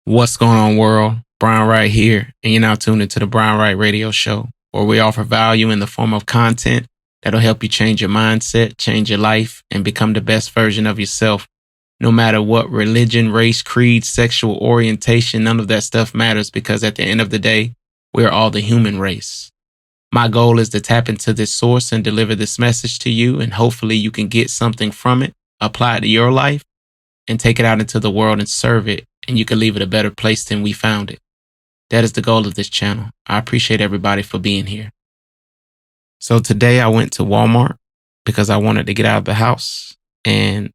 What's going on, world? Brian Wright here, and you're now tuned into the Brian Wright Radio Show, where we offer value in the form of content that'll help you change your mindset, change your life, and become the best version of yourself. No matter what religion, race, creed, sexual orientation, none of that stuff matters because at the end of the day, we're all the human race. My goal is to tap into this source and deliver this message to you, and hopefully you can get something from it, apply it to your life, and take it out into the world and serve it, and you can leave it a better place than we found it. That is the goal of this channel. I appreciate everybody for being here. So today I went to Walmart because I wanted to get out of the house, and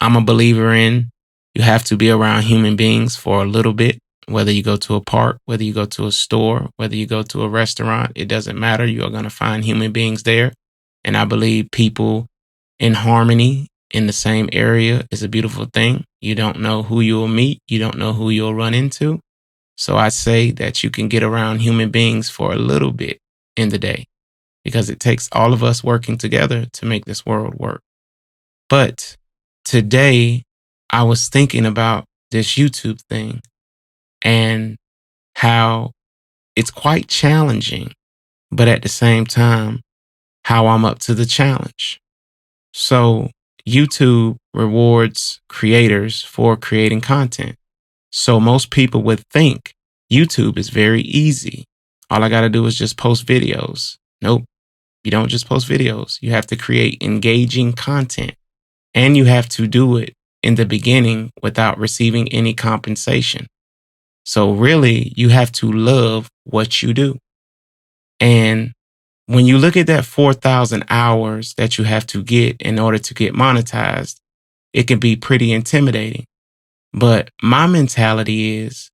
I'm a believer in you have to be around human beings for a little bit, whether you go to a park, whether you go to a store, whether you go to a restaurant, it doesn't matter. You are going to find human beings there. And I believe people in harmony in the same area is a beautiful thing. You don't know who you will meet. You don't know who you'll run into. So I say that you can get around human beings for a little bit in the day because it takes all of us working together to make this world work. But today I was thinking about this YouTube thing and how it's quite challenging, but at the same time, how I'm up to the challenge. So YouTube rewards creators for creating content. So most people would think YouTube is very easy. All I got to do is just post videos. Nope. You don't just post videos. You have to create engaging content, and you have to do it in the beginning without receiving any compensation. So really, you have to love what you do. And when you look at that 4,000 hours that you have to get in order to get monetized, it can be pretty intimidating. But my mentality is,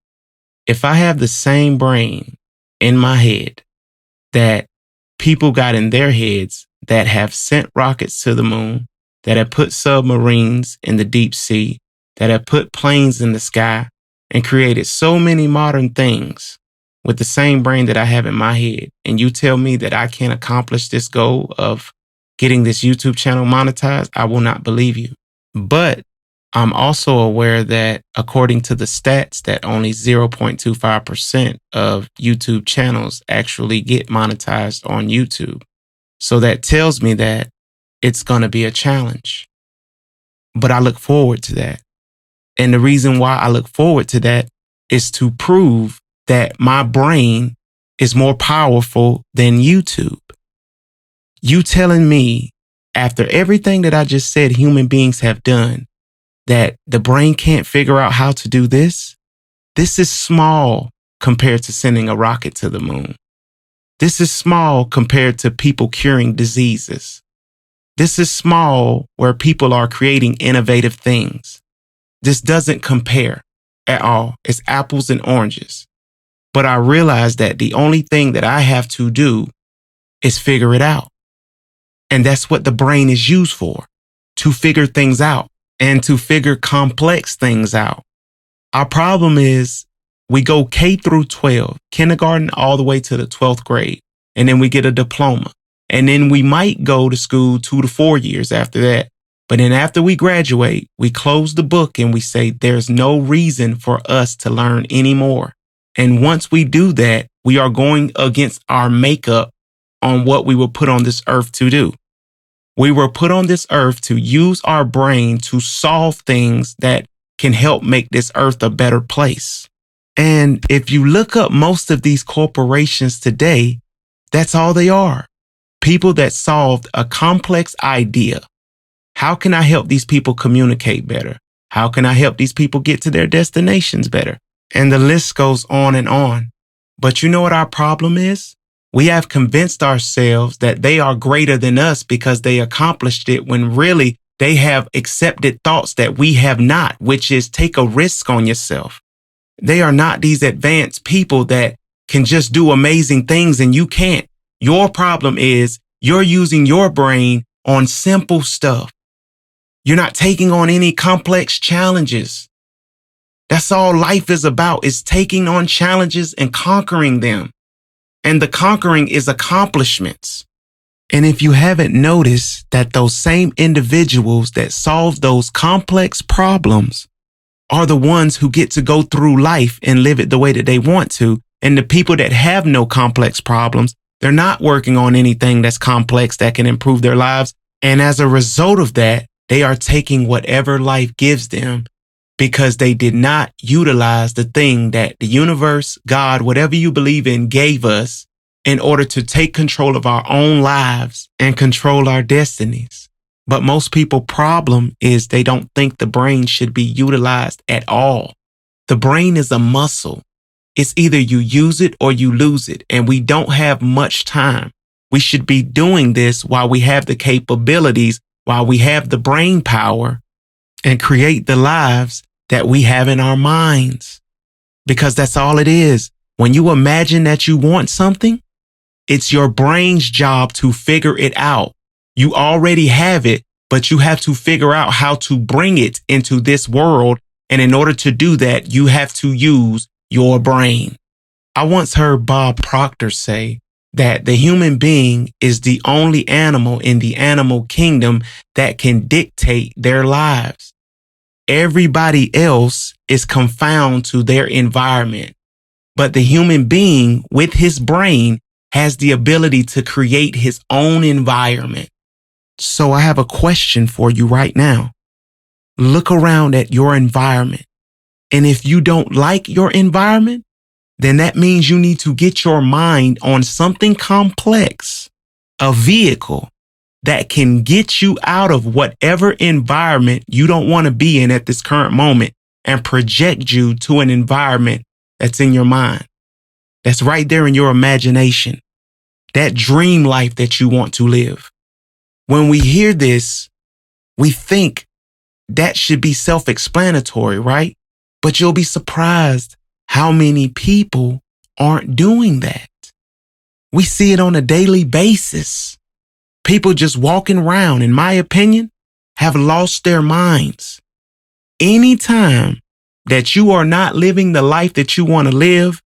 if I have the same brain in my head that people got in their heads that have sent rockets to the moon, that have put submarines in the deep sea, that have put planes in the sky, and created so many modern things with the same brain that I have in my head, and you tell me that I can't accomplish this goal of getting this YouTube channel monetized, I will not believe you. But I'm also aware that according to the stats that only 0.25% of YouTube channels actually get monetized on YouTube. So that tells me that it's going to be a challenge. But I look forward to that. And the reason why I look forward to that is to prove that my brain is more powerful than YouTube. You telling me after everything that I just said human beings have done, that the brain can't figure out how to do this? This is small compared to sending a rocket to the moon. This is small compared to people curing diseases. This is small where people are creating innovative things. This doesn't compare at all. It's apples and oranges. But I realize that the only thing that I have to do is figure it out. And that's what the brain is used for, to figure things out and to figure complex things out. Our problem is we go K through 12, kindergarten all the way to the 12th grade, and then we get a diploma. And then we might go to school 2 to 4 years after that. But then after we graduate, we close the book and we say there's no reason for us to learn anymore. And once we do that, we are going against our makeup on what we were put on this earth to do. We were put on this earth to use our brain to solve things that can help make this earth a better place. And if you look up most of these corporations today, that's all they are. People that solved a complex idea. How can I help these people communicate better? How can I help these people get to their destinations better? And the list goes on and on. But you know what our problem is? We have convinced ourselves that they are greater than us because they accomplished it when really they have accepted thoughts that we have not, which is take a risk on yourself. They are not these advanced people that can just do amazing things and you can't. Your problem is you're using your brain on simple stuff. You're not taking on any complex challenges. That's all life is about, is taking on challenges and conquering them. And the conquering is accomplishments. And if you haven't noticed that those same individuals that solve those complex problems are the ones who get to go through life and live it the way that they want to. And the people that have no complex problems, they're not working on anything that's complex that can improve their lives. And as a result of that, they are taking whatever life gives them because they did not utilize the thing that the universe, God, whatever you believe in, gave us in order to take control of our own lives and control our destinies. But most people's problem is they don't think the brain should be utilized at all. The brain is a muscle. It's either you use it or you lose it, and we don't have much time. We should be doing this while we have the capabilities, while we have the brain power, and create the lives that we have in our minds. Because that's all it is. When you imagine that you want something, it's your brain's job to figure it out. You already have it, but you have to figure out how to bring it into this world. And in order to do that, you have to use your brain. I once heard Bob Proctor say that the human being is the only animal in the animal kingdom that can dictate their lives. Everybody else is confined to their environment, but the human being with his brain has the ability to create his own environment. So I have a question for you right now. Look around at your environment. And if you don't like your environment, then that means you need to get your mind on something complex, a vehicle that can get you out of whatever environment you don't want to be in at this current moment and project you to an environment that's in your mind. That's right there in your imagination, that dream life that you want to live. When we hear this, we think that should be self-explanatory, right? But you'll be surprised how many people aren't doing that. We see it on a daily basis. People just walking around, in my opinion, have lost their minds. Anytime that you are not living the life that you want to live,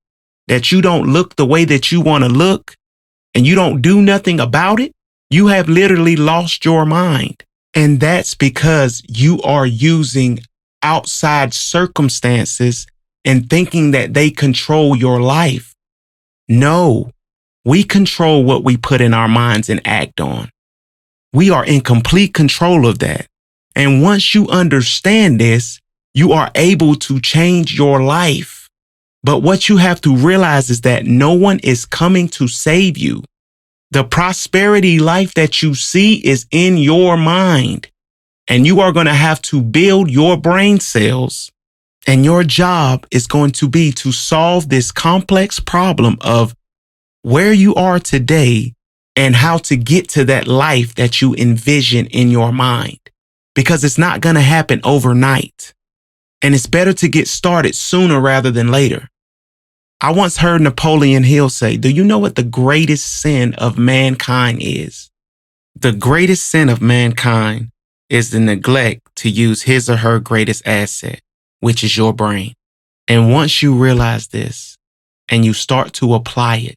that you don't look the way that you want to look, and you don't do nothing about it, you have literally lost your mind. And that's because you are using outside circumstances and thinking that they control your life. No, we control what we put in our minds and act on. We are in complete control of that. And once you understand this, you are able to change your life. But what you have to realize is that no one is coming to save you. The prosperity life that you see is in your mind. And you are going to have to build your brain cells. And your job is going to be to solve this complex problem of where you are today and how to get to that life that you envision in your mind. Because it's not going to happen overnight. And it's better to get started sooner rather than later. I once heard Napoleon Hill say, do you know what the greatest sin of mankind is? The greatest sin of mankind is the neglect to use his or her greatest asset, which is your brain. And once you realize this and you start to apply it,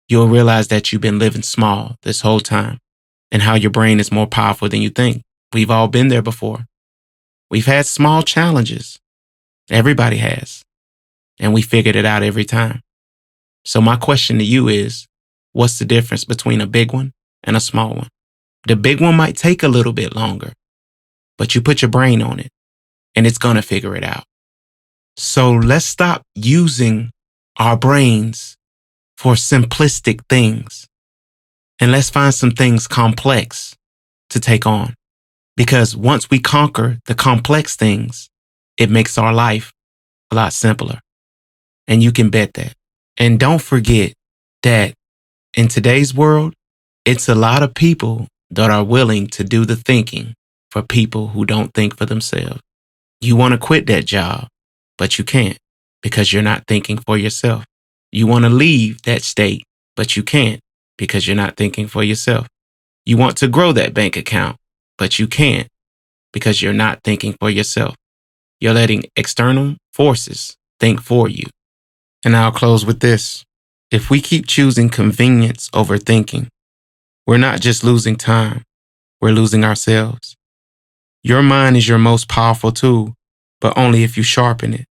you'll realize that you've been living small this whole time and how your brain is more powerful than you think. We've all been there before. We've had small challenges. Everybody has. And we figured it out every time. So my question to you is, what's the difference between a big one and a small one? The big one might take a little bit longer, but you put your brain on it and it's going to figure it out. So let's stop using our brains for simplistic things. And let's find some things complex to take on. Because once we conquer the complex things, it makes our life a lot simpler. And you can bet that. And don't forget that in today's world, it's a lot of people that are willing to do the thinking for people who don't think for themselves. You want to quit that job, but you can't because you're not thinking for yourself. You want to leave that state, but you can't because you're not thinking for yourself. You want to grow that bank account, but you can't because you're not thinking for yourself. You're letting external forces think for you. And I'll close with this. If we keep choosing convenience over thinking, we're not just losing time, we're losing ourselves. Your mind is your most powerful tool, but only if you sharpen it.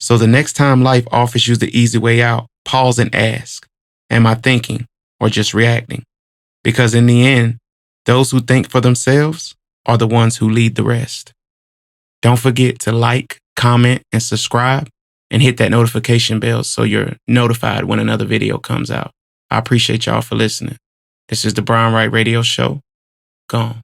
So the next time life offers you the easy way out, pause and ask, am I thinking or just reacting? Because in the end, those who think for themselves are the ones who lead the rest. Don't forget to like, comment, and subscribe, and hit that notification bell so you're notified when another video comes out. I appreciate y'all for listening. This is the Brian Wright Radio Show. Gone.